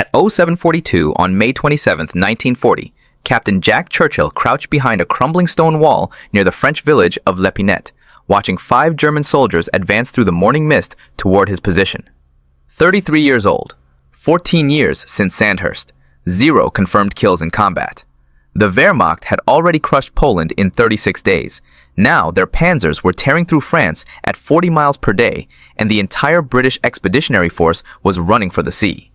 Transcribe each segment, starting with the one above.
At 0742 on May 27, 1940, Captain Jack Churchill crouched behind a crumbling stone wall near the French village of L'Épinette, watching 5 German soldiers advance through the morning mist toward his position. 33 years old, 14 years since Sandhurst, 0 confirmed kills in combat. The Wehrmacht had already crushed Poland in 36 days. Now their panzers were tearing through France at 40 miles per day, and the entire British expeditionary force was running for the sea.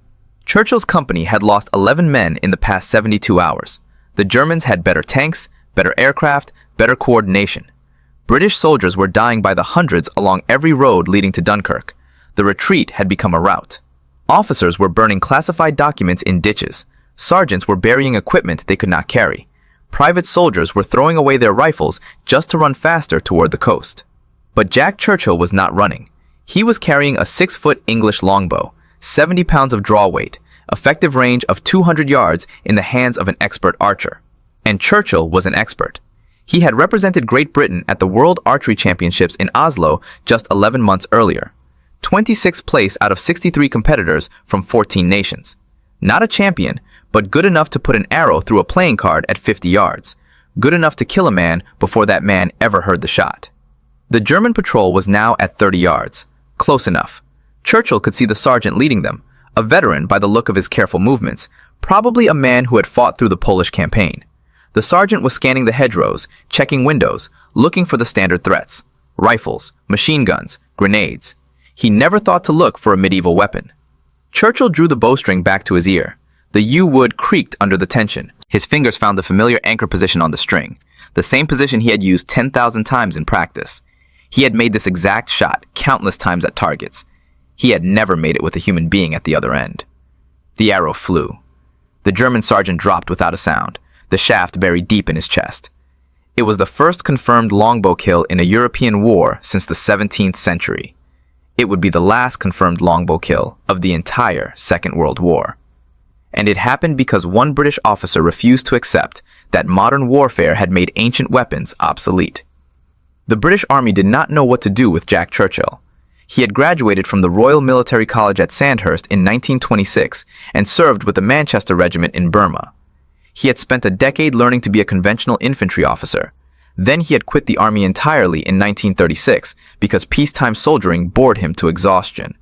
Churchill's company had lost 11 men in the past 72 hours. The Germans had better tanks, better aircraft, better coordination. British soldiers were dying by the hundreds along every road leading to Dunkirk. The retreat had become a rout. Officers were burning classified documents in ditches. Sergeants were burying equipment they could not carry. Private soldiers were throwing away their rifles just to run faster toward the coast. But Jack Churchill was not running. He was carrying a 6-foot English longbow, 70 pounds of draw weight, effective range of 200 yards in the hands of an expert archer. And Churchill was an expert. He had represented Great Britain at the World Archery Championships in Oslo just 11 months earlier. 26th place out of 63 competitors from 14 nations. Not a champion, but good enough to put an arrow through a playing card at 50 yards. Good enough to kill a man before that man ever heard the shot. The German patrol was now at 30 yards. Close enough. Churchill could see the sergeant leading them, a veteran by the look of his careful movements, probably a man who had fought through the Polish campaign. The sergeant was scanning the hedgerows, checking windows, looking for the standard threats. Rifles, machine guns, grenades. He never thought to look for a medieval weapon. Churchill drew the bowstring back to his ear. The yew-wood creaked under the tension. His fingers found the familiar anchor position on the string, the same position he had used 10,000 times in practice. He had made this exact shot countless times at targets. He had never made it with a human being at the other end. The arrow flew. The German sergeant dropped without a sound, the shaft buried deep in his chest. It was the first confirmed longbow kill in a European war since the 17th century. It would be the last confirmed longbow kill of the entire Second World War. And it happened because one British officer refused to accept that modern warfare had made ancient weapons obsolete. The British Army did not know what to do with Jack Churchill. He had graduated from the Royal Military College at Sandhurst in 1926 and served with the Manchester Regiment in Burma. He had spent a decade learning to be a conventional infantry officer. Then he had quit the army entirely in 1936 because peacetime soldiering bored him to exhaustion.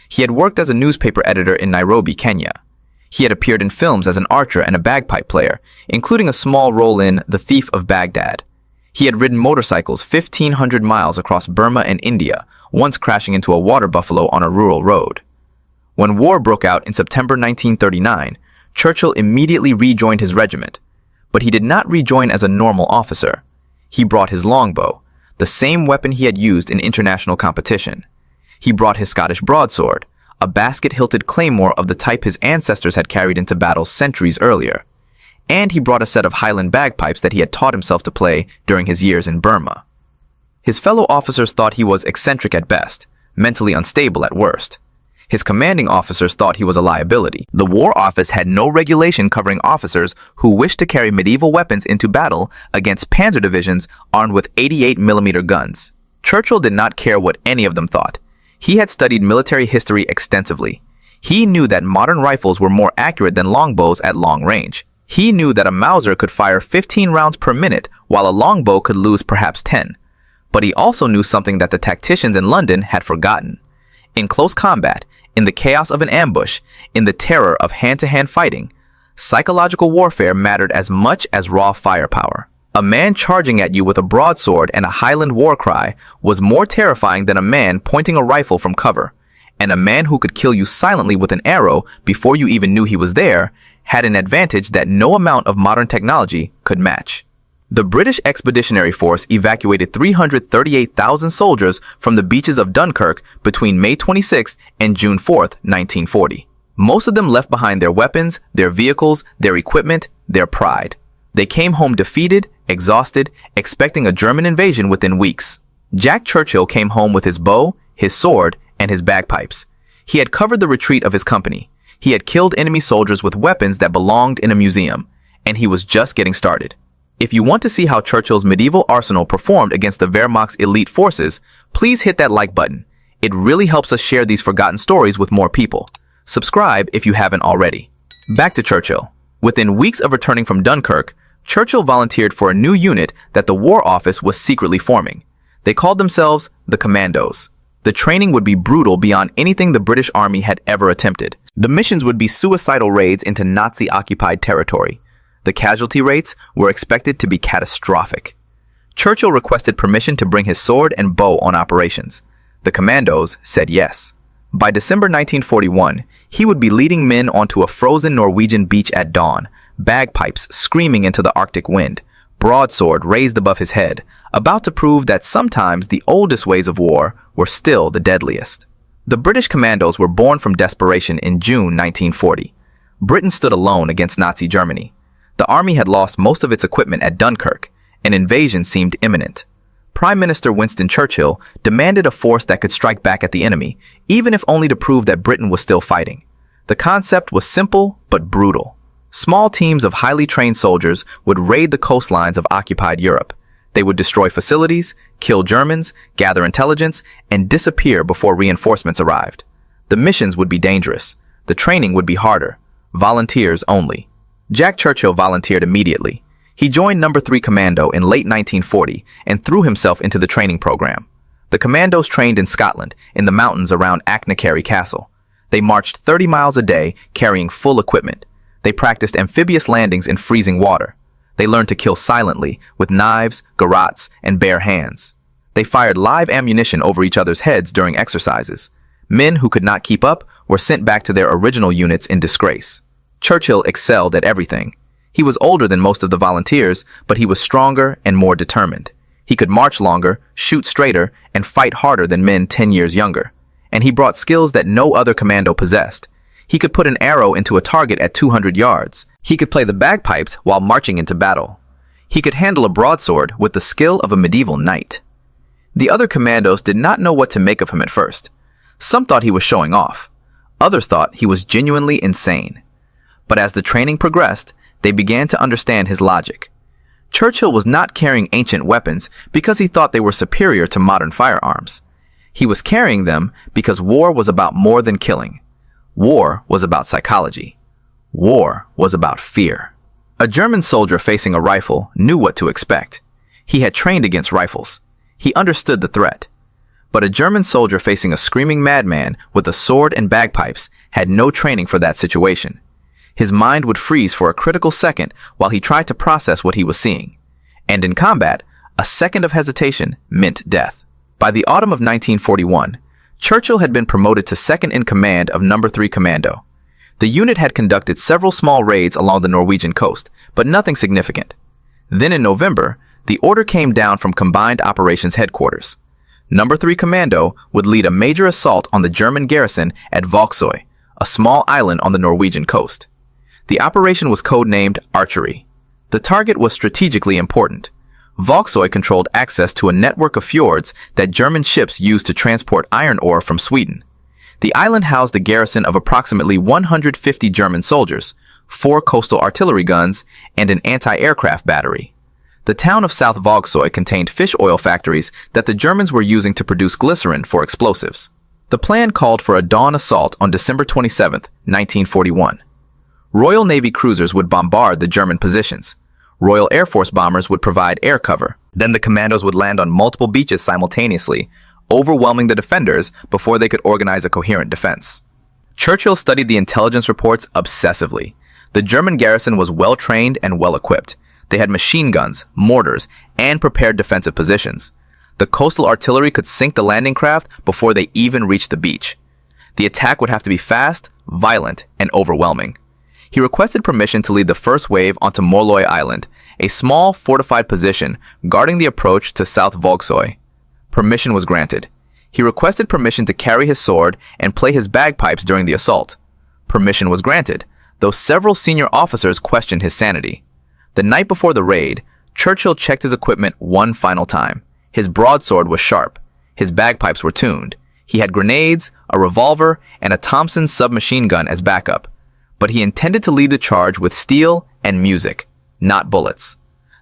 He had worked as a newspaper editor in Nairobi, Kenya. He had appeared in films as an archer and a bagpipe player, including a small role in The Thief of Baghdad. He had ridden motorcycles 1,500 miles across Burma and India, once crashing into a water buffalo on a rural road. When war broke out in September 1939, Churchill immediately rejoined his regiment. But he did not rejoin as a normal officer. He brought his longbow, the same weapon he had used in international competition. He brought his Scottish broadsword, a basket-hilted claymore of the type his ancestors had carried into battle centuries earlier. And he brought a set of Highland bagpipes that he had taught himself to play during his years in Burma. His fellow officers thought he was eccentric at best, mentally unstable at worst. His commanding officers thought he was a liability. The War Office had no regulation covering officers who wished to carry medieval weapons into battle against panzer divisions armed with 88mm guns. Churchill did not care what any of them thought. He had studied military history extensively. He knew that modern rifles were more accurate than longbows at long range. He knew that a Mauser could fire 15 rounds per minute while a longbow could lose perhaps 10. But he also knew something that the tacticians in London had forgotten. In close combat, in the chaos of an ambush, in the terror of hand-to-hand fighting, psychological warfare mattered as much as raw firepower. A man charging at you with a broadsword and a Highland war cry was more terrifying than a man pointing a rifle from cover, and a man who could kill you silently with an arrow before you even knew he was there had an advantage that no amount of modern technology could match. The British Expeditionary Force evacuated 338,000 soldiers from the beaches of Dunkirk between May 26 and June 4, 1940. Most of them left behind their weapons, their vehicles, their equipment, their pride. They came home defeated, exhausted, expecting a German invasion within weeks. Jack Churchill came home with his bow, his sword, and his bagpipes. He had covered the retreat of his company. He had killed enemy soldiers with weapons that belonged in a museum, and he was just getting started. If you want to see how Churchill's medieval arsenal performed against the Wehrmacht's elite forces, please hit that like button. It really helps us share these forgotten stories with more people. Subscribe if you haven't already. Back to Churchill. Within weeks of returning from Dunkirk, Churchill volunteered for a new unit that the War Office was secretly forming. They called themselves the Commandos. The training would be brutal beyond anything the British Army had ever attempted. The missions would be suicidal raids into Nazi-occupied territory. The casualty rates were expected to be catastrophic. Churchill requested permission to bring his sword and bow on operations. The Commandos said yes. By December 1941, he would be leading men onto a frozen Norwegian beach at dawn, bagpipes screaming into the Arctic wind, broadsword raised above his head, about to prove that sometimes the oldest ways of war were still the deadliest. The British Commandos were born from desperation in June 1940. Britain stood alone against Nazi Germany. The army had lost most of its equipment at Dunkirk. An invasion seemed imminent. Prime Minister Winston Churchill demanded a force that could strike back at the enemy, even if only to prove that Britain was still fighting. The concept was simple but brutal. Small teams of highly trained soldiers would raid the coastlines of occupied Europe. They would destroy facilities, kill Germans, gather intelligence, and disappear before reinforcements arrived. The missions would be dangerous. The training would be harder. Volunteers only. Jack Churchill volunteered immediately. He joined No. 3 Commando in late 1940 and threw himself into the training program. The Commandos trained in Scotland, in the mountains around Achnacarry Castle. They marched 30 miles a day, carrying full equipment. They practiced amphibious landings in freezing water. They learned to kill silently, with knives, garrots, and bare hands. They fired live ammunition over each other's heads during exercises. Men who could not keep up were sent back to their original units in disgrace. Churchill excelled at everything. He was older than most of the volunteers, but he was stronger and more determined. He could march longer, shoot straighter, and fight harder than men 10 years younger. And he brought skills that no other commando possessed. He could put an arrow into a target at 200 yards. He could play the bagpipes while marching into battle. He could handle a broadsword with the skill of a medieval knight. The other commandos did not know what to make of him at first. Some thought he was showing off. Others thought he was genuinely insane. But as the training progressed, they began to understand his logic. Churchill was not carrying ancient weapons because he thought they were superior to modern firearms. He was carrying them because war was about more than killing. War was about psychology. War was about fear. A German soldier facing a rifle knew what to expect. He had trained against rifles. He understood the threat. But a German soldier facing a screaming madman with a sword and bagpipes had no training for that situation. His mind would freeze for a critical second while he tried to process what he was seeing. And in combat, a second of hesitation meant death. By the autumn of 1941, Churchill had been promoted to second in command of No. 3 Commando. The unit had conducted several small raids along the Norwegian coast, but nothing significant. Then in November, the order came down from Combined Operations Headquarters. No. 3 Commando would lead a major assault on the German garrison at WWII, a small island on the Norwegian coast. The operation was codenamed Archery. The target was strategically important. WWII controlled access to a network of fjords that German ships used to transport iron ore from Sweden. The island housed a garrison of approximately 150 German soldiers, 4 coastal artillery guns, and an anti-aircraft battery. The town of South WWII contained fish oil factories that the Germans were using to produce glycerin for explosives. The plan called for a dawn assault on December 27, 1941. Royal Navy cruisers would bombard the German positions. Royal Air Force bombers would provide air cover. Then the commandos would land on multiple beaches simultaneously, overwhelming the defenders before they could organize a coherent defense. Churchill studied the intelligence reports obsessively. The German garrison was well-trained and well-equipped. They had machine guns, mortars, and prepared defensive positions. The coastal artillery could sink the landing craft before they even reached the beach. The attack would have to be fast, violent, and overwhelming. He requested permission to lead the first wave onto Molloy Island, a small fortified position guarding the approach to South WWII. Permission was granted. He requested permission to carry his sword and play his bagpipes during the assault. Permission was granted, though several senior officers questioned his sanity. The night before the raid, Churchill checked his equipment one final time. His broadsword was sharp. His bagpipes were tuned. He had grenades, a revolver, and a Thompson submachine gun as backup. But he intended to lead the charge with steel and music, not bullets.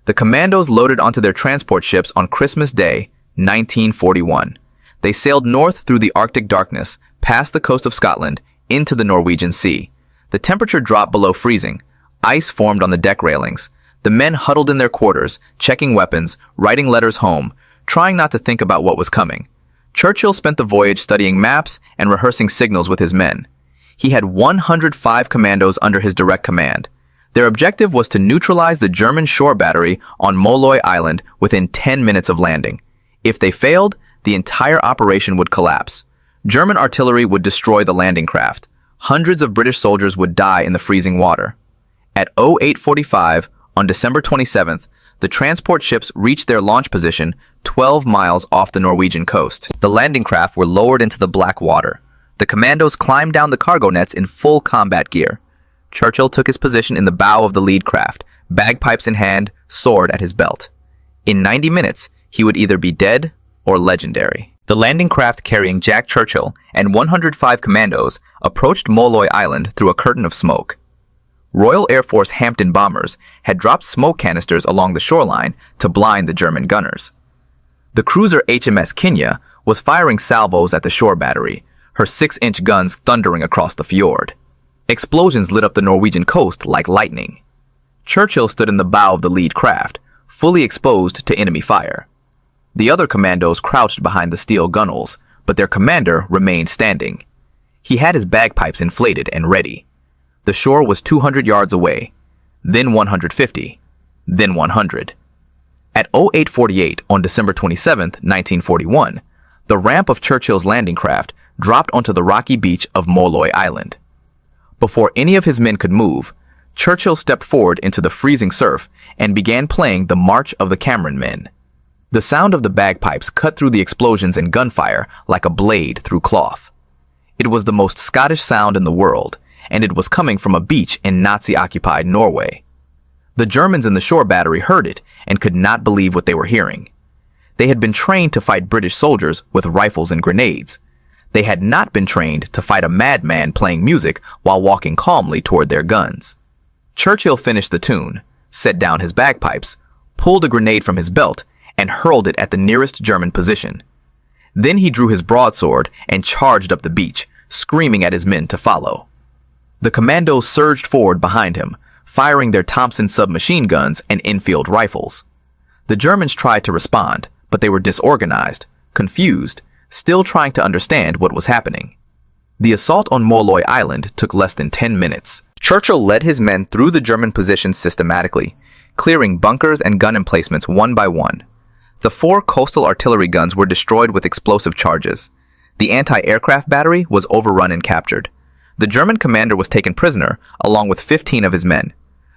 The commandos loaded onto their transport ships on Christmas Day, 1941. They sailed north through the Arctic darkness, past the coast of Scotland, into the Norwegian Sea. The temperature dropped below freezing. Ice formed on the deck railings. The men huddled in their quarters, checking weapons, writing letters home, trying not to think about what was coming. Churchill spent the voyage studying maps and rehearsing signals with his men. He had 105 commandos under his direct command. Their objective was to neutralize the German shore battery on Molloy Island within 10 minutes of landing. If they failed, the entire operation would collapse. German artillery would destroy the landing craft. Hundreds of British soldiers would die in the freezing water. At 0845, on December 27th, the transport ships reached their launch position 12 miles off the Norwegian coast. The landing craft were lowered into the black water. The commandos climbed down the cargo nets in full combat gear. Churchill took his position in the bow of the lead craft, bagpipes in hand, sword at his belt. In 90 minutes, he would either be dead or legendary. The landing craft carrying Jack Churchill and 105 commandos approached Molloy Island through a curtain of smoke. Royal Air Force Hampton bombers had dropped smoke canisters along the shoreline to blind the German gunners. The cruiser HMS Kenya was firing salvos at the shore battery, her 6-inch guns thundering across the fjord. Explosions lit up the Norwegian coast like lightning. Churchill stood in the bow of the lead craft, fully exposed to enemy fire. The other commandos crouched behind the steel gunwales, but their commander remained standing. He had his bagpipes inflated and ready. The shore was 200 yards away, then 150, then 100. At 0848 on December 27, 1941, the ramp of Churchill's landing craft dropped onto the rocky beach of Molloy Island. Before any of his men could move, Churchill stepped forward into the freezing surf and began playing the March of the Cameron Men. The sound of the bagpipes cut through the explosions and gunfire like a blade through cloth. It was the most Scottish sound in the world, and it was coming from a beach in Nazi-occupied Norway. The Germans in the shore battery heard it and could not believe what they were hearing. They had been trained to fight British soldiers with rifles and grenades. They had not been trained to fight a madman playing music while walking calmly toward their guns. Churchill finished the tune, set down his bagpipes, pulled a grenade from his belt, and hurled it at the nearest German position. Then he drew his broadsword and charged up the beach, screaming at his men to follow. The commandos surged forward behind him, firing their Thompson submachine guns and Enfield rifles. The Germans tried to respond, but they were disorganized, confused, still trying to understand what was happening. The assault on Molloy Island took less than 10 minutes. Churchill led his men through the German positions systematically, clearing bunkers and gun emplacements one by one. The 4 coastal artillery guns were destroyed with explosive charges. The anti-aircraft battery was overrun and captured. The German commander was taken prisoner, along with 15 of his men.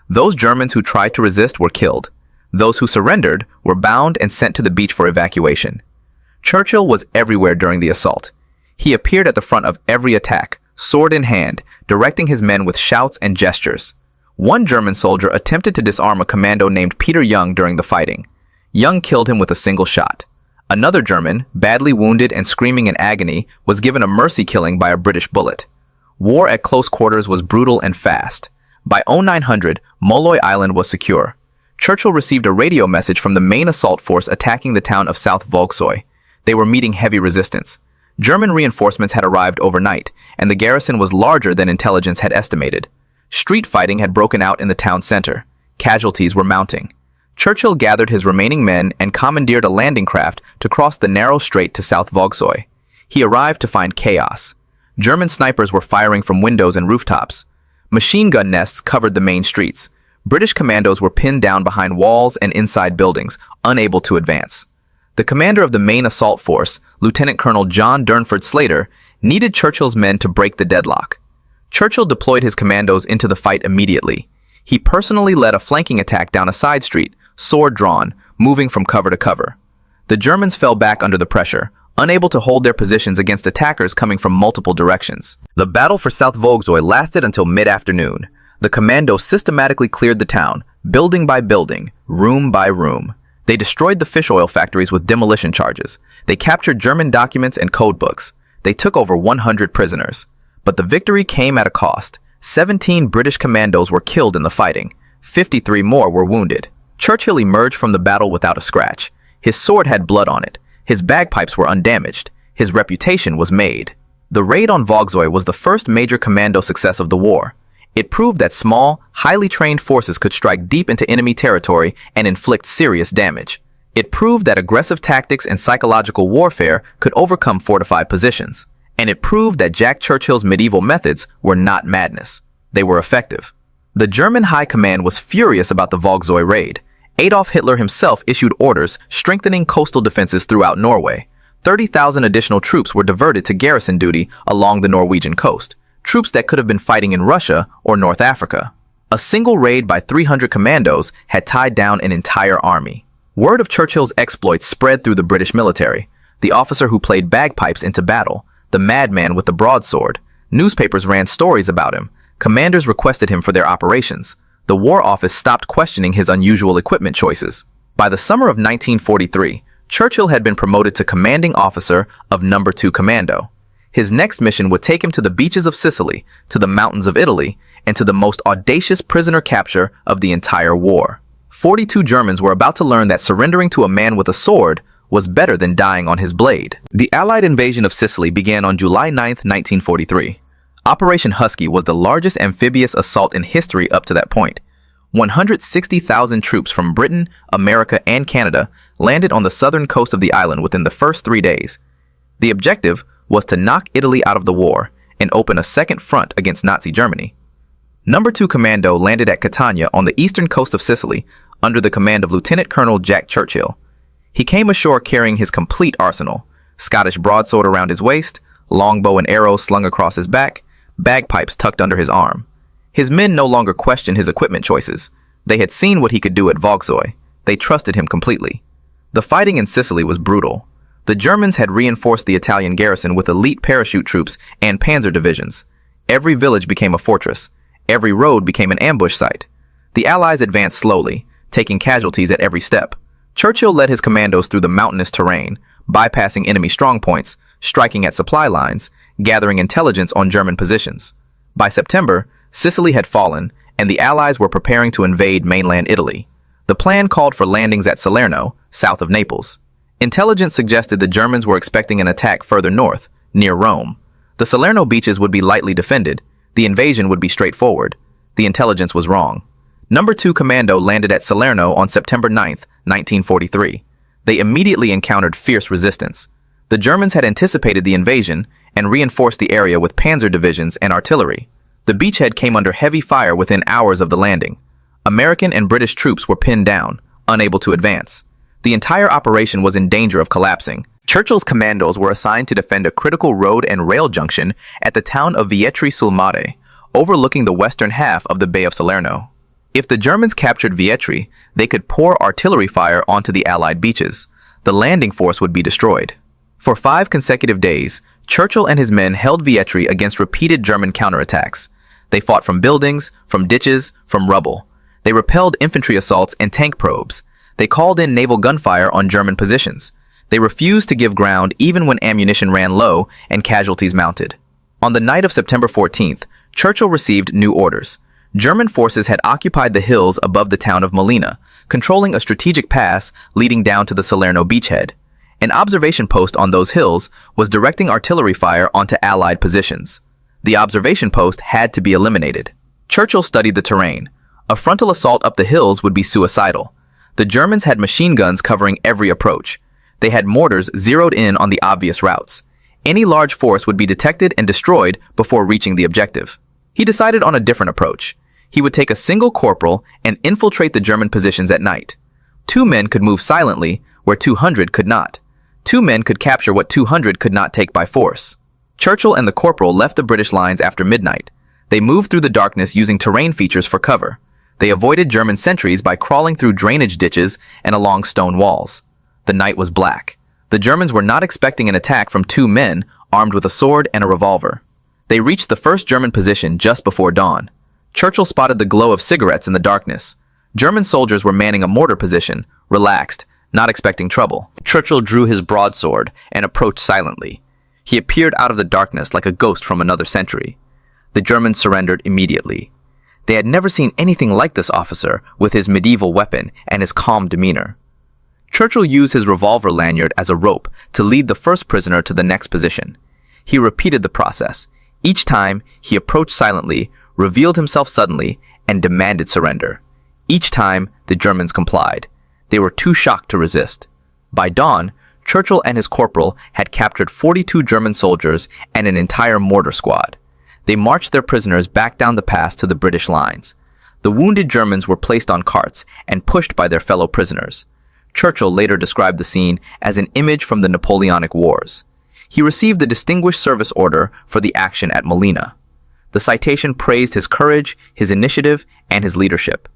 Those Germans who tried to resist were killed. Those who surrendered were bound and sent to the beach for evacuation. Churchill was everywhere during the assault. He appeared at the front of every attack, sword in hand, directing his men with shouts and gestures. One German soldier attempted to disarm a commando named Peter Young during the fighting. Young killed him with a single shot. Another German, badly wounded and screaming in agony, was given a mercy killing by a British bullet. War at close quarters was brutal and fast. By 0900, Molloy Island was secure. Churchill received a radio message from the main assault force attacking the town of South Volksøy. They were meeting heavy resistance. German reinforcements had arrived overnight, and the garrison was larger than intelligence had estimated. Street fighting had broken out in the town center. Casualties were mounting. Churchill gathered his remaining men and commandeered a landing craft to cross the narrow strait to South Volksøy. He arrived to find chaos. German snipers were firing from windows and rooftops. Machine gun nests covered the main streets. British commandos were pinned down behind walls and inside buildings, unable to advance. The commander of the main assault force, Lieutenant Colonel John Durnford Slater, needed Churchill's men to break the deadlock. Churchill deployed his commandos into the fight immediately. He personally led a flanking attack down a side street, sword drawn, moving from cover to cover. The Germans fell back under the pressure, unable to hold their positions against attackers coming from multiple directions. The battle for South Volksøy lasted until mid-afternoon. The commandos systematically cleared the town, building by building, room by room. They destroyed the fish oil factories with demolition charges. They captured German documents and code books. They took over 100 prisoners. But the victory came at a cost. 17 British commandos were killed in the fighting. 53 more were wounded. Churchill emerged from the battle without a scratch. His sword had blood on it. His bagpipes were undamaged. His reputation was made. The raid on Volgzoy was the first major commando success of the war. It proved that small, highly trained forces could strike deep into enemy territory and inflict serious damage. It proved that aggressive tactics and psychological warfare could overcome fortified positions. And it proved that Jack Churchill's medieval methods were not madness. They were effective. The German High Command was furious about the Volgzoy raid. Adolf Hitler himself issued orders strengthening coastal defenses throughout Norway. 30,000 additional troops were diverted to garrison duty along the Norwegian coast, troops that could have been fighting in Russia or North Africa. A single raid by 300 commandos had tied down an entire army. Word of Churchill's exploits spread through the British military. The officer who played bagpipes into battle, the madman with the broadsword. Newspapers ran stories about him. Commanders requested him for their operations. The War Office stopped questioning his unusual equipment choices. By the summer of 1943, Churchill had been promoted to commanding officer of No. 2 Commando. His next mission would take him to the beaches of Sicily, to the mountains of Italy, and to the most audacious prisoner capture of the entire war. 42 Germans were about to learn that surrendering to a man with a sword was better than dying on his blade. The Allied invasion of Sicily began on July 9, 1943. Operation Husky was the largest amphibious assault in history up to that point. 160,000 troops from Britain, America, and Canada landed on the southern coast of the island within the first 3 days. The objective was to knock Italy out of the war and open a second front against Nazi Germany. No. 2 Commando landed at Catania on the eastern coast of Sicily under the command of Lieutenant Colonel Jack Churchill. He came ashore carrying his complete arsenal: Scottish broadsword around his waist, longbow and arrows slung across his back, bagpipes tucked under his arm. His men no longer questioned his equipment choices. They had seen what he could do at Volgzoy. They trusted him completely. The fighting in Sicily was brutal. The Germans had reinforced the Italian garrison with elite parachute troops and panzer divisions. Every village became a fortress. Every road became an ambush site. The Allies advanced slowly, taking casualties at every step. Churchill led his commandos through the mountainous terrain, bypassing enemy strongpoints, striking at supply lines, gathering intelligence on German positions. By September, Sicily had fallen, and the Allies were preparing to invade mainland Italy. The plan called for landings at Salerno, south of Naples. Intelligence suggested the Germans were expecting an attack further north, near Rome. The Salerno beaches would be lightly defended. The invasion would be straightforward. The intelligence was wrong. No. 2 Commando landed at Salerno on September 9, 1943. They immediately encountered fierce resistance. The Germans had anticipated the invasion and reinforced the area with panzer divisions and artillery. The beachhead came under heavy fire within hours of the landing. American and British troops were pinned down, unable to advance. The entire operation was in danger of collapsing. Churchill's commandos were assigned to defend a critical road and rail junction at the town of Vietri sul Mare, overlooking the western half of the Bay of Salerno. If the Germans captured Vietri, they could pour artillery fire onto the Allied beaches. The landing force would be destroyed. For 5 consecutive days, Churchill and his men held Vietri against repeated German counterattacks. They fought from buildings, from ditches, from rubble. They repelled infantry assaults and tank probes. They called in naval gunfire on German positions. They refused to give ground even when ammunition ran low and casualties mounted. On the night of September 14th, Churchill received new orders. German forces had occupied the hills above the town of Molina, controlling a strategic pass leading down to the Salerno beachhead. An observation post on those hills was directing artillery fire onto Allied positions. The observation post had to be eliminated. Churchill studied the terrain. A frontal assault up the hills would be suicidal. The Germans had machine guns covering every approach. They had mortars zeroed in on the obvious routes. Any large force would be detected and destroyed before reaching the objective. He decided on a different approach. He would take a single corporal and infiltrate the German positions at night. 2 men could move silently where 200 could not. 2 men could capture what 200 could not take by force. Churchill and the corporal left the British lines after midnight. They moved through the darkness using terrain features for cover. They avoided German sentries by crawling through drainage ditches and along stone walls. The night was black. The Germans were not expecting an attack from 2 men armed with a sword and a revolver. They reached the first German position just before dawn. Churchill spotted the glow of cigarettes in the darkness. German soldiers were manning a mortar position, relaxed, not expecting trouble. Churchill drew his broadsword and approached silently. He appeared out of the darkness like a ghost from another century. The Germans surrendered immediately. They had never seen anything like this officer with his medieval weapon and his calm demeanor. Churchill used his revolver lanyard as a rope to lead the first prisoner to the next position. He repeated the process. Each time, he approached silently, revealed himself suddenly, and demanded surrender. Each time, the Germans complied. They were too shocked to resist. By dawn, Churchill and his corporal had captured 42 German soldiers and an entire mortar squad. They marched their prisoners back down the pass to the British lines. The wounded Germans were placed on carts and pushed by their fellow prisoners. Churchill later described the scene as an image from the Napoleonic Wars. He received the Distinguished Service Order for the action at Molina. The citation praised his courage, his initiative, and his leadership.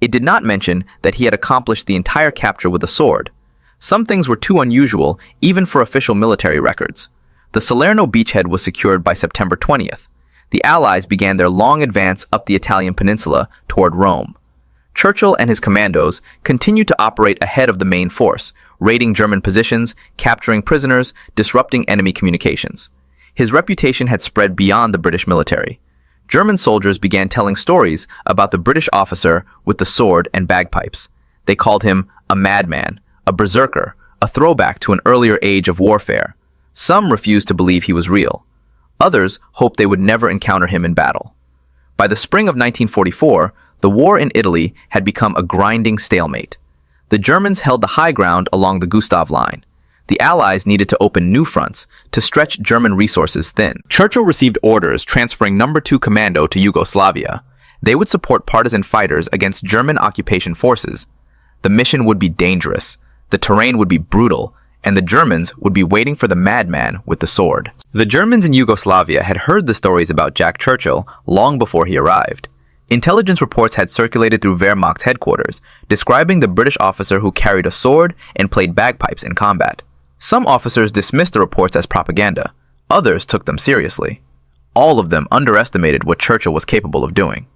It did not mention that he had accomplished the entire capture with a sword. Some things were too unusual, even for official military records. The Salerno beachhead was secured by September 20th. The Allies began their long advance up the Italian peninsula toward Rome. Churchill and his commandos continued to operate ahead of the main force, raiding German positions, capturing prisoners, disrupting enemy communications. His reputation had spread beyond the British military. German soldiers began telling stories about the British officer with the sword and bagpipes. They called him a madman, a berserker, a throwback to an earlier age of warfare. Some refused to believe he was real. Others hoped they would never encounter him in battle. By the spring of 1944, the war in Italy had become a grinding stalemate. The Germans held the high ground along the Gustav Line. The Allies needed to open new fronts to stretch German resources thin. Churchill received orders transferring No. 2 Commando to Yugoslavia. They would support partisan fighters against German occupation forces. The mission would be dangerous, the terrain would be brutal, and the Germans would be waiting for the madman with the sword. The Germans in Yugoslavia had heard the stories about Jack Churchill long before he arrived. Intelligence reports had circulated through Wehrmacht headquarters, describing the British officer who carried a sword and played bagpipes in combat. Some officers dismissed the reports as propaganda. Others took them seriously. All of them underestimated what Churchill was capable of doing.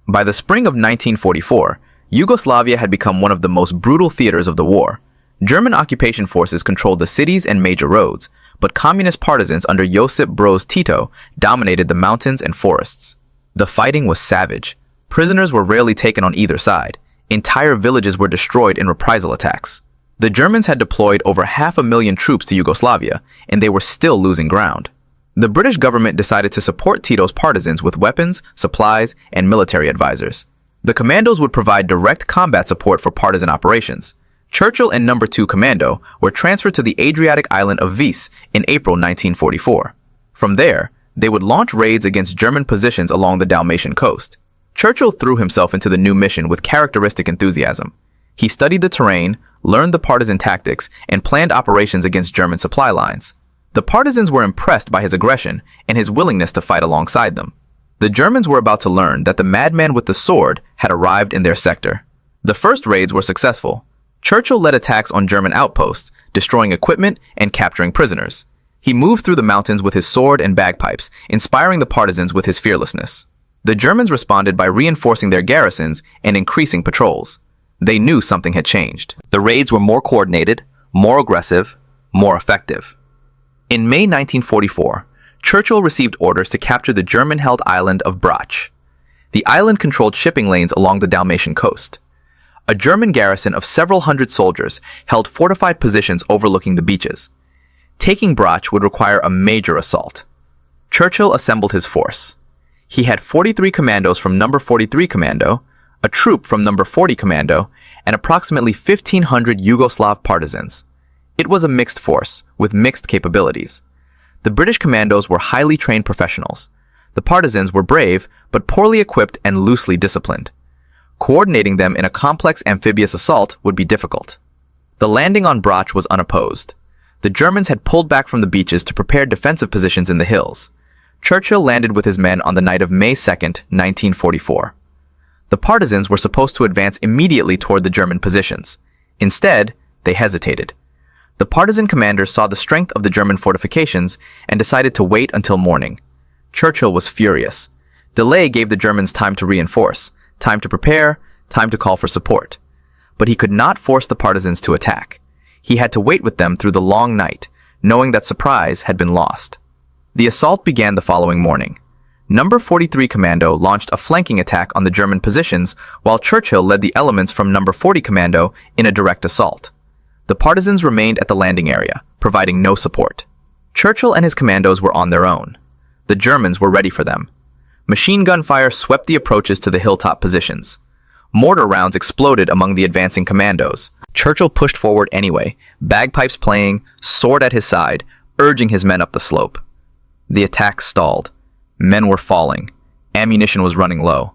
By the spring of 1944, Yugoslavia had become one of the most brutal theaters of the war. German occupation forces controlled the cities and major roads, but communist partisans under Josip Broz Tito dominated the mountains and forests. The fighting was savage. Prisoners were rarely taken on either side. Entire villages were destroyed in reprisal attacks. The Germans had deployed over 500,000 troops to Yugoslavia, and they were still losing ground. The British government decided to support Tito's partisans with weapons, supplies, and military advisors. The Commandos would provide direct combat support for partisan operations. Churchill and No. 2 Commando were transferred to the Adriatic island of Vis in April 1944. From there, they would launch raids against German positions along the Dalmatian coast. Churchill threw himself into the new mission with characteristic enthusiasm. He studied the terrain, learned the partisan tactics, and planned operations against German supply lines. The partisans were impressed by his aggression and his willingness to fight alongside them. The Germans were about to learn that the madman with the sword had arrived in their sector. The first raids were successful. Churchill led attacks on German outposts, destroying equipment and capturing prisoners. He moved through the mountains with his sword and bagpipes, inspiring the partisans with his fearlessness. The Germans responded by reinforcing their garrisons and increasing patrols. They knew something had changed. The raids were more coordinated, more aggressive, more effective. In May 1944, Churchill received orders to capture the German-held island of Brach. The island controlled shipping lanes along the Dalmatian coast. A German garrison of several hundred soldiers held fortified positions overlooking the beaches. Taking Brach would require a major assault. Churchill assembled his force. He had 43 commandos from No. 43 Commando, a troop from No. 40 Commando, and approximately 1,500 Yugoslav partisans. It was a mixed force, with mixed capabilities. The British commandos were highly trained professionals. The partisans were brave, but poorly equipped and loosely disciplined. Coordinating them in a complex amphibious assault would be difficult. The landing on Brach was unopposed. The Germans had pulled back from the beaches to prepare defensive positions in the hills. Churchill landed with his men on the night of May 2, 1944. The partisans were supposed to advance immediately toward the German positions. Instead, they hesitated. The partisan commanders saw the strength of the German fortifications and decided to wait until morning. Churchill was furious. Delay gave the Germans time to reinforce, time to prepare, time to call for support. But he could not force the partisans to attack. He had to wait with them through the long night, knowing that surprise had been lost. The assault began the following morning. No. 43 Commando launched a flanking attack on the German positions, while Churchill led the elements from No. 40 Commando in a direct assault. The partisans remained at the landing area, providing no support. Churchill and his commandos were on their own. The Germans were ready for them. Machine gun fire swept the approaches to the hilltop positions. Mortar rounds exploded among the advancing commandos. Churchill pushed forward anyway, bagpipes playing, sword at his side, urging his men up the slope. The attack stalled. Men were falling. Ammunition was running low.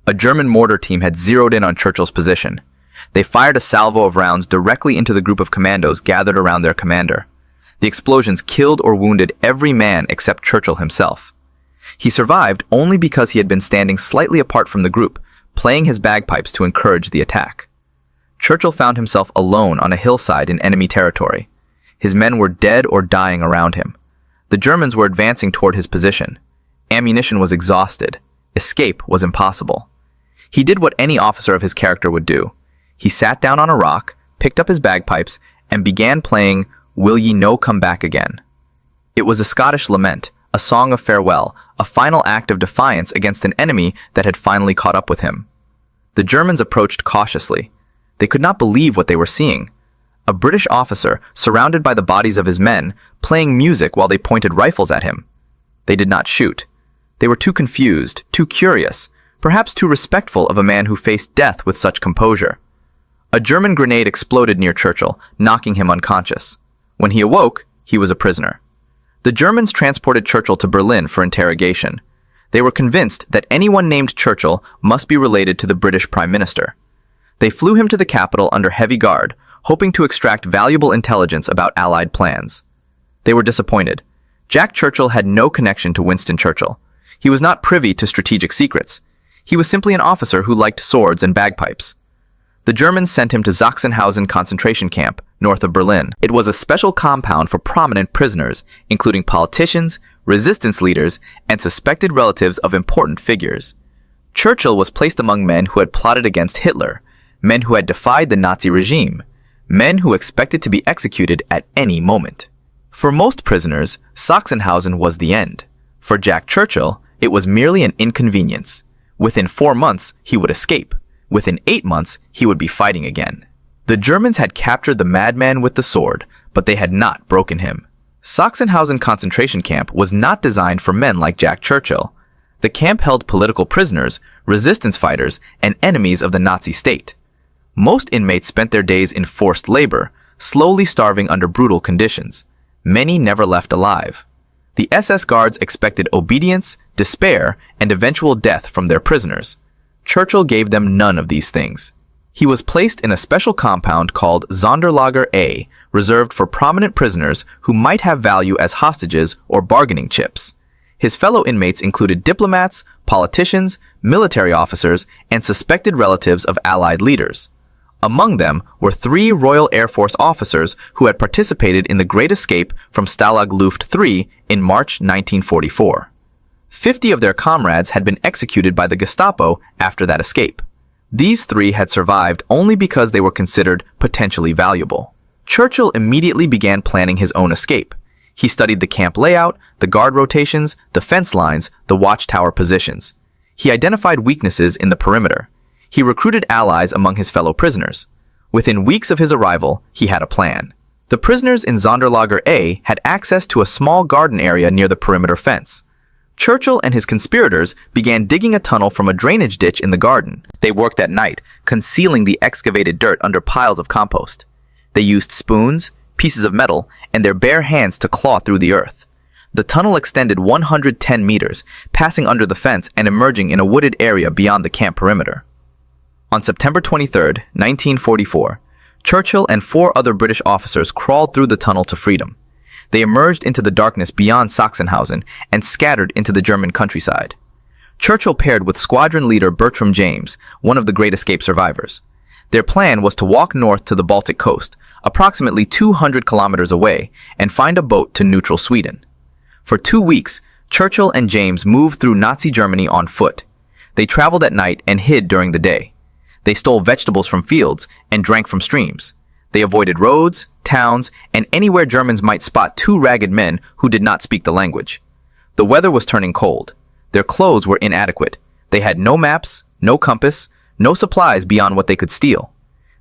A German mortar team had zeroed in on Churchill's position. They fired a salvo of rounds directly into the group of commandos gathered around their commander. The explosions killed or wounded every man except Churchill himself. He survived only because he had been standing slightly apart from the group, playing his bagpipes to encourage the attack. Churchill found himself alone on a hillside in enemy territory. His men were dead or dying around him. The Germans were advancing toward his position. Ammunition was exhausted. Escape was impossible. He did what any officer of his character would do. He sat down on a rock, picked up his bagpipes, and began playing "Will Ye No Come Back Again." It was a Scottish lament, a song of farewell, a final act of defiance against an enemy that had finally caught up with him. The Germans approached cautiously. They could not believe what they were seeing. A British officer, surrounded by the bodies of his men, playing music while they pointed rifles at him. They did not shoot. They were too confused, too curious, perhaps too respectful of a man who faced death with such composure. A German grenade exploded near Churchill, knocking him unconscious. When he awoke, he was a prisoner. The Germans transported Churchill to Berlin for interrogation. They were convinced that anyone named Churchill must be related to the British Prime Minister. They flew him to the capital under heavy guard, hoping to extract valuable intelligence about Allied plans. They were disappointed. Jack Churchill had no connection to Winston Churchill. He was not privy to strategic secrets. He was simply an officer who liked swords and bagpipes. The Germans sent him to Sachsenhausen concentration camp, north of Berlin. It was a special compound for prominent prisoners, including politicians, resistance leaders, and suspected relatives of important figures. Churchill was placed among men who had plotted against Hitler, men who had defied the Nazi regime, men who expected to be executed at any moment. For most prisoners, Sachsenhausen was the end. For Jack Churchill, it was merely an inconvenience. Within 4 months, he would escape. Within 8 months, he would be fighting again. The Germans had captured the madman with the sword, but they had not broken him. Sachsenhausen concentration camp was not designed for men like Jack Churchill. The camp held political prisoners, resistance fighters, and enemies of the Nazi state. Most inmates spent their days in forced labor, slowly starving under brutal conditions. Many never left alive. The SS guards expected obedience, despair, and eventual death from their prisoners. Churchill gave them none of these things. He was placed in a special compound called Sonderlager A, reserved for prominent prisoners who might have value as hostages or bargaining chips. His fellow inmates included diplomats, politicians, military officers, and suspected relatives of Allied leaders. Among them were 3 Royal Air Force officers who had participated in the Great Escape from Stalag Luft III in March 1944. 50 of their comrades had been executed by the Gestapo after that escape. These 3 had survived only because they were considered potentially valuable. Churchill immediately began planning his own escape. He studied the camp layout, the guard rotations, the fence lines, the watchtower positions. He identified weaknesses in the perimeter. He recruited allies among his fellow prisoners. Within weeks of his arrival, he had a plan. The prisoners in Sonderlager A had access to a small garden area near the perimeter fence. Churchill and his conspirators began digging a tunnel from a drainage ditch in the garden. They worked at night, concealing the excavated dirt under piles of compost. They used spoons, pieces of metal, and their bare hands to claw through the earth. The tunnel extended 110 meters, passing under the fence and emerging in a wooded area beyond the camp perimeter. On September 23, 1944, Churchill and 4 other British officers crawled through the tunnel to freedom. They emerged into the darkness beyond Sachsenhausen and scattered into the German countryside. Churchill paired with squadron leader Bertram James, one of the Great Escape survivors. Their plan was to walk north to the Baltic coast, approximately 200 kilometers away, and find a boat to neutral Sweden. For 2 weeks, Churchill and James moved through Nazi Germany on foot. They traveled at night and hid during the day. They stole vegetables from fields and drank from streams. They avoided roads, towns, and anywhere Germans might spot 2 ragged men who did not speak the language. The weather was turning cold. Their clothes were inadequate. They had no maps, no compass, no supplies beyond what they could steal.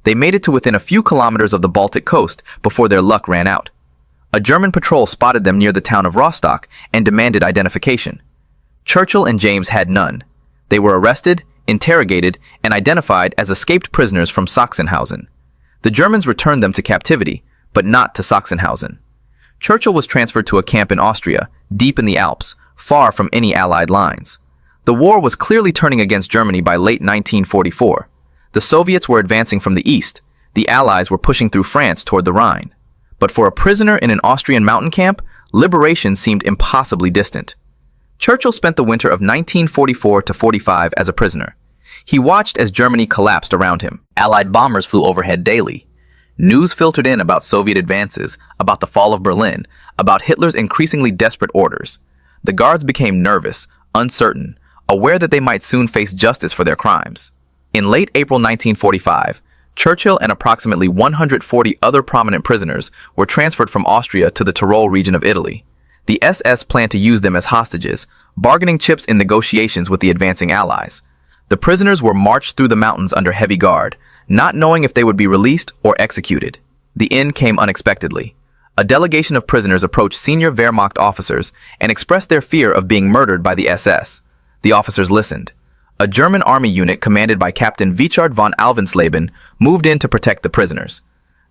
They made it to within a few kilometers of the Baltic coast before their luck ran out. A German patrol spotted them near the town of Rostock and demanded identification. Churchill and James had none. They were arrested, interrogated, and identified as escaped prisoners from Sachsenhausen. The Germans returned them to captivity, but not to Sachsenhausen. Churchill was transferred to a camp in Austria, deep in the Alps, far from any Allied lines. The war was clearly turning against Germany by late 1944. The Soviets were advancing from the east. The Allies were pushing through France toward the Rhine. But for a prisoner in an Austrian mountain camp, liberation seemed impossibly distant. Churchill spent the winter of 1944 to 45 as a prisoner. He watched as Germany collapsed around him. Allied bombers flew overhead daily. News filtered in about Soviet advances, about the fall of Berlin, about Hitler's increasingly desperate orders. The guards became nervous, uncertain, aware that they might soon face justice for their crimes. In late April 1945, Churchill and approximately 140 other prominent prisoners were transferred from Austria to the Tyrol region of Italy. The SS planned to use them as hostages, bargaining chips in negotiations with the advancing Allies. The prisoners were marched through the mountains under heavy guard, not knowing if they would be released or executed. The end came unexpectedly. A delegation of prisoners approached senior Wehrmacht officers and expressed their fear of being murdered by the SS. The officers listened. A German army unit commanded by Captain Wiechard von Alvensleben moved in to protect the prisoners.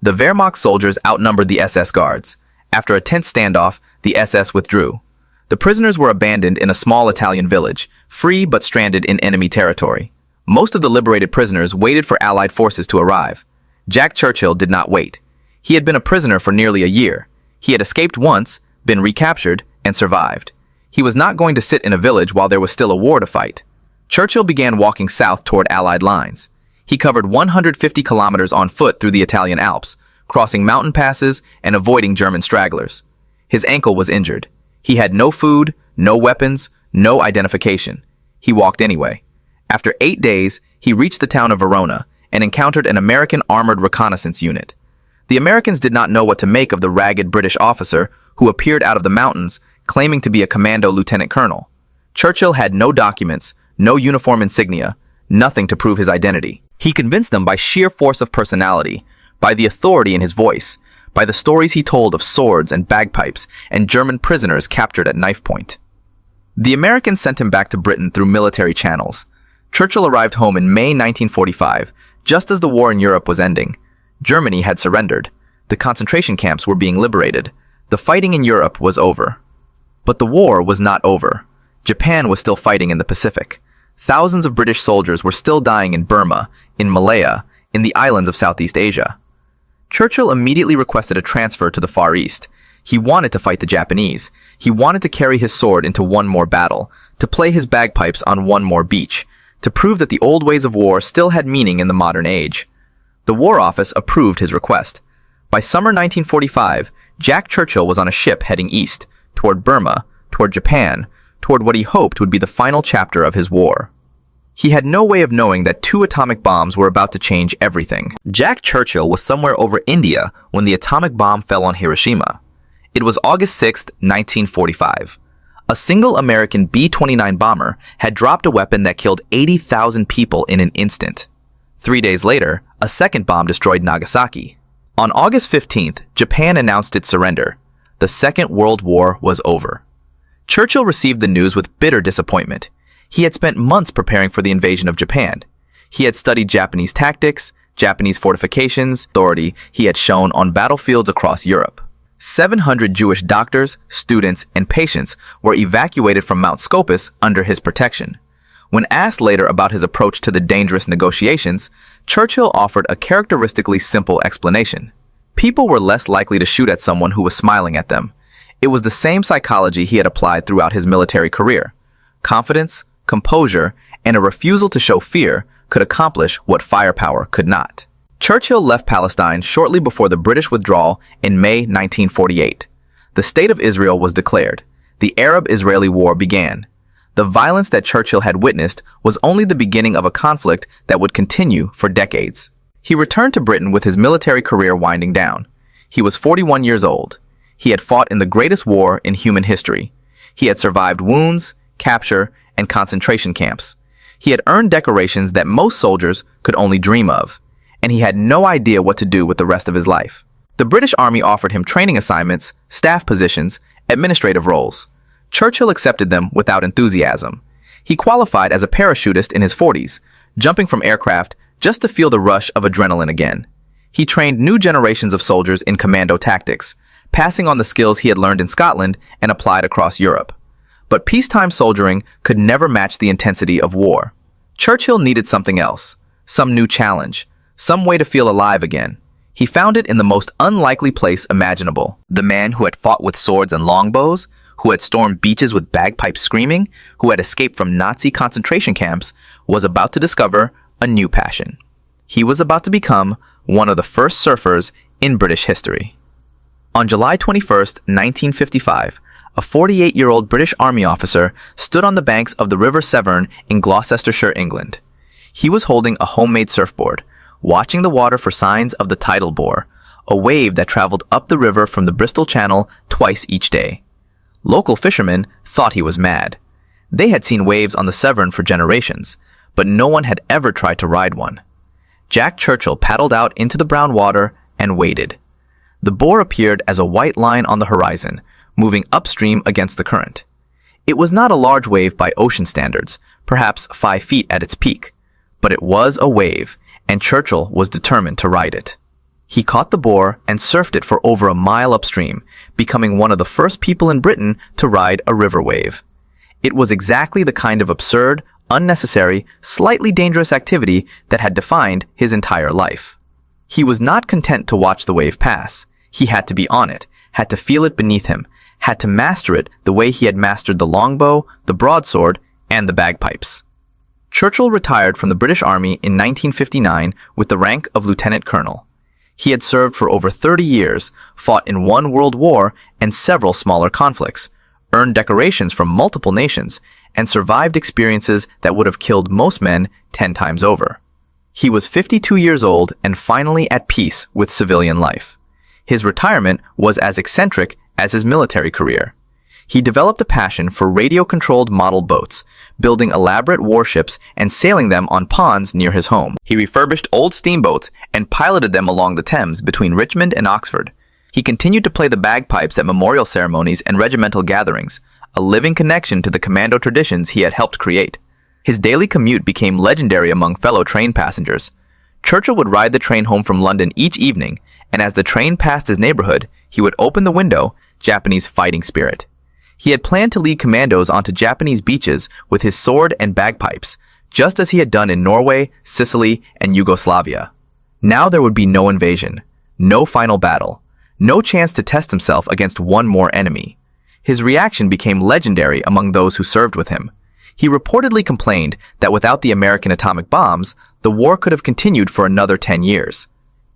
The Wehrmacht soldiers outnumbered the SS guards. After a tense standoff, the SS withdrew. The prisoners were abandoned in a small Italian village, free but stranded in enemy territory. Most of the liberated prisoners waited for Allied forces to arrive. Jack Churchill did not wait. He had been a prisoner for nearly a year. He had escaped once, been recaptured, and survived. He was not going to sit in a village while there was still a war to fight. Churchill began walking south toward Allied lines. He covered 150 kilometers on foot through the Italian Alps, crossing mountain passes and avoiding German stragglers. His ankle was injured. He had no food, no weapons, no identification. He walked anyway. After 8 days, he reached the town of Verona and encountered an American armored reconnaissance unit. The Americans did not know what to make of the ragged British officer who appeared out of the mountains, claiming to be a commando lieutenant colonel. Churchill had no documents, no uniform insignia, nothing to prove his identity. He convinced them by sheer force of personality, by the authority in his voice, by the stories he told of swords and bagpipes and German prisoners captured at knife point. The Americans sent him back to Britain through military channels. Churchill arrived home in May 1945, just as the war in Europe was ending. Germany had surrendered. The concentration camps were being liberated. The fighting in Europe was over. But the war was not over. Japan was still fighting in the Pacific. Thousands of British soldiers were still dying in Burma, in Malaya, in the islands of Southeast Asia. Churchill immediately requested a transfer to the Far East. He wanted to fight the Japanese. He wanted to carry his sword into one more battle, to play his bagpipes on one more beach, to prove that the old ways of war still had meaning in the modern age. The War Office approved his request. By summer 1945, Jack Churchill was on a ship heading east, toward Burma, toward Japan, toward what he hoped would be the final chapter of his war. He had no way of knowing that 2 atomic bombs were about to change everything. Jack Churchill was somewhere over India when the atomic bomb fell on Hiroshima. It was August 6, 1945. A single American B-29 bomber had dropped a weapon that killed 80,000 people in an instant. 3 days later, a second bomb destroyed Nagasaki. On August 15th, Japan announced its surrender. The Second World War was over. Churchill received the news with bitter disappointment. He had spent months preparing for the invasion of Japan. He had studied Japanese tactics, Japanese fortifications, authority he had shown on battlefields across Europe. 700 Jewish doctors, students, and patients were evacuated from Mount Scopus under his protection. When asked later about his approach to the dangerous negotiations, Churchill offered a characteristically simple explanation. People were less likely to shoot at someone who was smiling at them. It was the same psychology he had applied throughout his military career. Confidence, composure, and a refusal to show fear could accomplish what firepower could not. Churchill left Palestine shortly before the British withdrawal in May 1948. The State of Israel was declared. The Arab-Israeli War began. The violence that Churchill had witnessed was only the beginning of a conflict that would continue for decades. He returned to Britain with his military career winding down. He was 41 years old. He had fought in the greatest war in human history. He had survived wounds, capture, and concentration camps. He had earned decorations that most soldiers could only dream of, and he had no idea what to do with the rest of his life. The British Army offered him training assignments, staff positions, administrative roles. Churchill accepted them without enthusiasm. He qualified as a parachutist in his 40s, jumping from aircraft just to feel the rush of adrenaline again. He trained new generations of soldiers in commando tactics, passing on the skills he had learned in Scotland and applied across Europe. But peacetime soldiering could never match the intensity of war. Churchill needed something else, some new challenge, some way to feel alive again. He found it in the most unlikely place imaginable. The man who had fought with swords and longbows, who had stormed beaches with bagpipes screaming, who had escaped from Nazi concentration camps, was about to discover a new passion. He was about to become one of the first surfers in British history. On July 21st, 1955, a 48-year-old British Army officer stood on the banks of the River Severn in Gloucestershire, England. He was holding a homemade surfboard, watching the water for signs of the tidal bore, a wave that traveled up the river from the Bristol Channel twice each day. Local fishermen thought he was mad. They had seen waves on the Severn for generations, but no one had ever tried to ride one. Jack Churchill paddled out into the brown water and waited. The bore appeared as a white line on the horizon, moving upstream against the current. It was not a large wave by ocean standards, perhaps 5 feet at its peak, but it was a wave, and Churchill was determined to ride it. He caught the bore and surfed it for over a mile upstream, becoming one of the first people in Britain to ride a river wave. It was exactly the kind of absurd, unnecessary, slightly dangerous activity that had defined his entire life. He was not content to watch the wave pass. He had to be on it, had to feel it beneath him, had to master it the way he had mastered the longbow, the broadsword, and the bagpipes. Churchill retired from the British Army in 1959 with the rank of lieutenant colonel. He had served for over 30 years, fought in one world war and several smaller conflicts, earned decorations from multiple nations, and survived experiences that would have killed most men 10 times over. He was 52 years old and finally at peace with civilian life. His retirement was as eccentric as his military career. He developed a passion for radio-controlled model boats, building elaborate warships and sailing them on ponds near his home. He refurbished old steamboats and piloted them along the Thames between Richmond and Oxford. He continued to play the bagpipes at memorial ceremonies and regimental gatherings, a living connection to the commando traditions he had helped create. His daily commute became legendary among fellow train passengers. Churchill would ride the train home from London each evening, and as the train passed his neighborhood, he would open the window, Japanese fighting spirit. He had planned to lead commandos onto Japanese beaches with his sword and bagpipes, just as he had done in Norway, Sicily, and Yugoslavia. Now there would be no invasion, no final battle, no chance to test himself against one more enemy. His reaction became legendary among those who served with him. He reportedly complained that without the American atomic bombs, the war could have continued for another 10 years.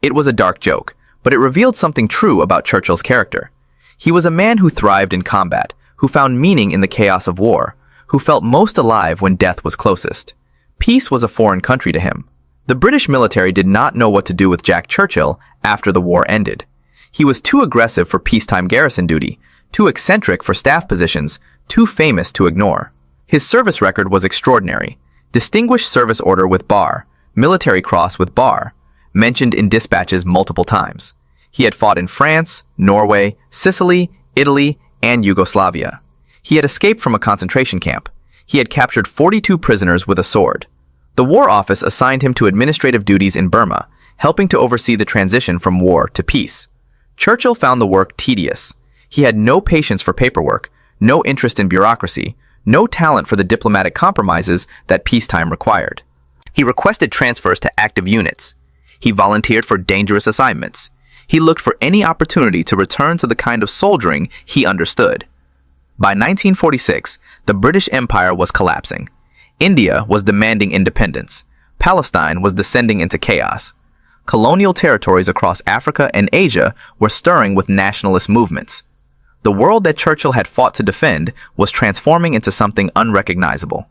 It was a dark joke, but it revealed something true about Churchill's character. He was a man who thrived in combat, who found meaning in the chaos of war, who felt most alive when death was closest. Peace was a foreign country to him. The British military did not know what to do with Jack Churchill after the war ended. He was too aggressive for peacetime garrison duty, too eccentric for staff positions, too famous to ignore. His service record was extraordinary. Distinguished Service Order with bar, Military Cross with bar, mentioned in dispatches multiple times. He had fought in France, Norway, Sicily, Italy, and Yugoslavia. He had escaped from a concentration camp. He had captured 42 prisoners with a sword. The War Office assigned him to administrative duties in Burma, helping to oversee the transition from war to peace. Churchill found the work tedious. He had no patience for paperwork, no interest in bureaucracy, no talent for the diplomatic compromises that peacetime required. He requested transfers to active units. He volunteered for dangerous assignments. He looked for any opportunity to return to the kind of soldiering he understood. By 1946, the British Empire was collapsing. India was demanding independence. Palestine was descending into chaos. Colonial territories across Africa and Asia were stirring with nationalist movements. The world that Churchill had fought to defend was transforming into something unrecognizable.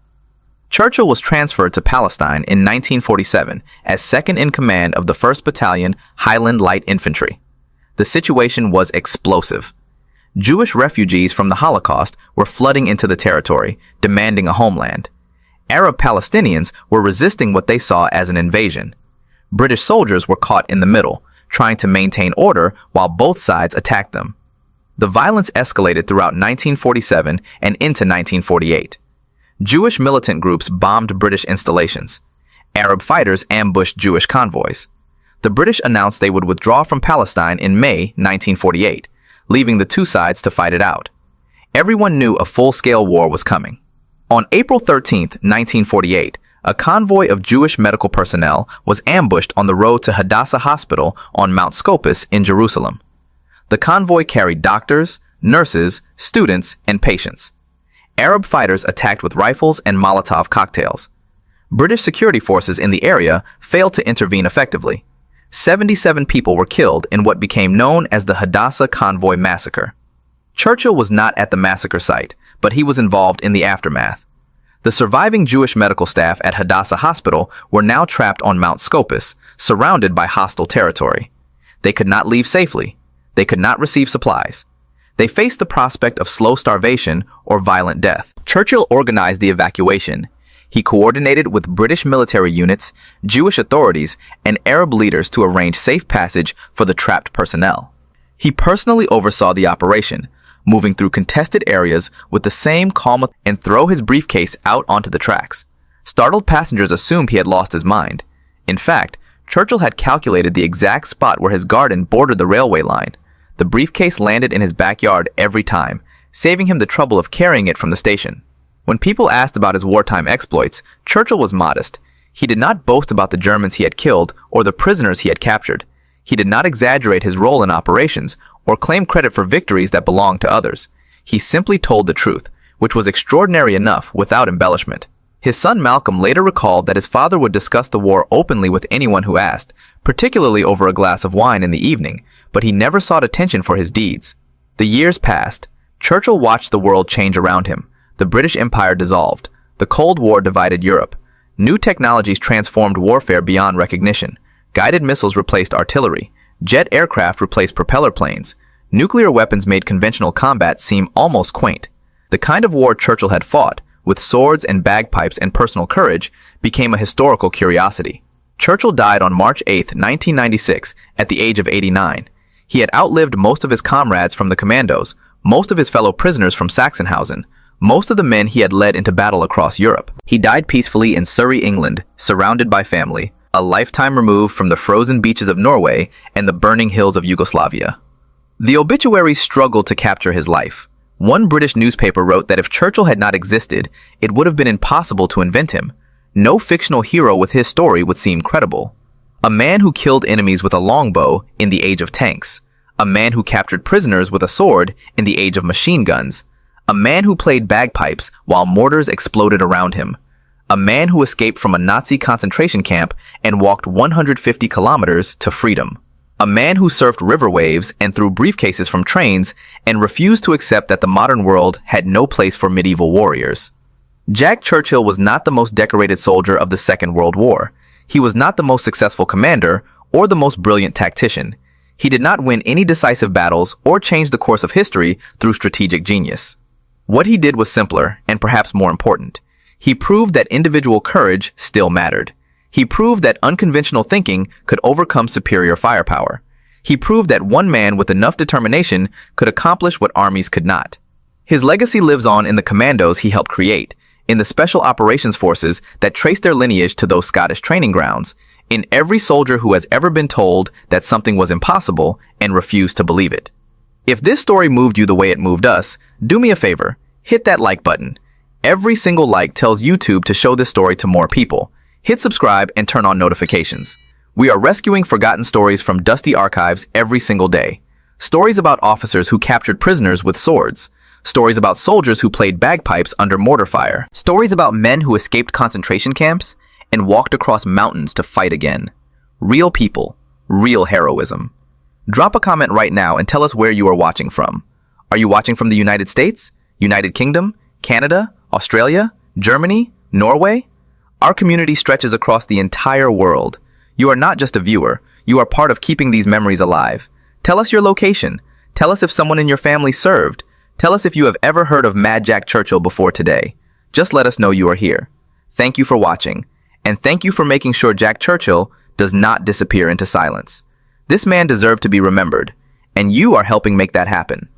Churchill was transferred to Palestine in 1947 as second in command of the 1st Battalion Highland Light Infantry. The situation was explosive. Jewish refugees from the Holocaust were flooding into the territory, demanding a homeland. Arab Palestinians were resisting what they saw as an invasion. British soldiers were caught in the middle, trying to maintain order while both sides attacked them. The violence escalated throughout 1947 and into 1948. Jewish militant groups bombed British installations. Arab fighters ambushed Jewish convoys. The British announced they would withdraw from Palestine in May 1948, leaving the two sides to fight it out. Everyone knew a full-scale war was coming. On April 13, 1948, a convoy of Jewish medical personnel was ambushed on the road to Hadassah Hospital on Mount Scopus in Jerusalem. The convoy carried doctors, nurses, students, and patients. Arab fighters attacked with rifles and Molotov cocktails. British security forces in the area failed to intervene effectively. 77 people were killed in what became known as the Hadassah Convoy Massacre. Churchill was not at the massacre site, but he was involved in the aftermath. The surviving Jewish medical staff at Hadassah Hospital were now trapped on Mount Scopus, surrounded by hostile territory. They could not leave safely. They could not receive supplies. They faced the prospect of slow starvation or violent death. Churchill organized the evacuation. He coordinated with British military units, Jewish authorities, and Arab leaders to arrange safe passage for the trapped personnel. He personally oversaw the operation, moving through contested areas with the same calm and throw his briefcase out onto the tracks. Startled passengers assumed he had lost his mind. In fact, Churchill had calculated the exact spot where his garden bordered the railway line. The briefcase landed in his backyard every time, saving him the trouble of carrying it from the station. When people asked about his wartime exploits, Churchill was modest. He did not boast about the Germans he had killed or the prisoners he had captured. He did not exaggerate his role in operations or claim credit for victories that belonged to others. He simply told the truth, which was extraordinary enough without embellishment. His son Malcolm later recalled that his father would discuss the war openly with anyone who asked, particularly over a glass of wine in the evening, but he never sought attention for his deeds. The years passed. Churchill watched the world change around him. The British Empire dissolved. The Cold War divided Europe. New technologies transformed warfare beyond recognition. Guided missiles replaced artillery. Jet aircraft replaced propeller planes. Nuclear weapons made conventional combat seem almost quaint. The kind of war Churchill had fought, with swords and bagpipes and personal courage, became a historical curiosity. Churchill died on March 8, 1996, at the age of 89. He had outlived most of his comrades from the Commandos, most of his fellow prisoners from Sachsenhausen, most of the men he had led into battle across Europe. He died peacefully in Surrey, England, surrounded by family, a lifetime removed from the frozen beaches of Norway and the burning hills of Yugoslavia. The obituaries struggled to capture his life. One British newspaper wrote that if Churchill had not existed, it would have been impossible to invent him. No fictional hero with his story would seem credible. A man who killed enemies with a longbow in the age of tanks. A man who captured prisoners with a sword in the age of machine guns. A man who played bagpipes while mortars exploded around him. A man who escaped from a Nazi concentration camp and walked 150 kilometers to freedom. A man who surfed river waves and threw briefcases from trains and refused to accept that the modern world had no place for medieval warriors. Jack Churchill was not the most decorated soldier of the Second World War. He was not the most successful commander or the most brilliant tactician. He did not win any decisive battles or change the course of history through strategic genius. What he did was simpler and perhaps more important. He proved that individual courage still mattered. He proved that unconventional thinking could overcome superior firepower. He proved that one man with enough determination could accomplish what armies could not. His legacy lives on in the Commandos he helped create, in the special operations forces that trace their lineage to those Scottish training grounds, in every soldier who has ever been told that something was impossible and refused to believe it. If this story moved you the way it moved us, do me a favor, hit that like button. Every single like tells YouTube to show this story to more people. Hit subscribe and turn on notifications. We are rescuing forgotten stories from dusty archives every single day. Stories about officers who captured prisoners with swords. Stories about soldiers who played bagpipes under mortar fire. Stories about men who escaped concentration camps and walked across mountains to fight again. Real people, real heroism. Drop a comment right now and tell us where you are watching from. Are you watching from the United States, United Kingdom, Canada, Australia, Germany, Norway? Our community stretches across the entire world. You are not just a viewer, you are part of keeping these memories alive. Tell us your location. Tell us if someone in your family served. Tell us if you have ever heard of Mad Jack Churchill before today. Just let us know you are here. Thank you for watching, and thank you for making sure Jack Churchill does not disappear into silence. This man deserved to be remembered, and you are helping make that happen.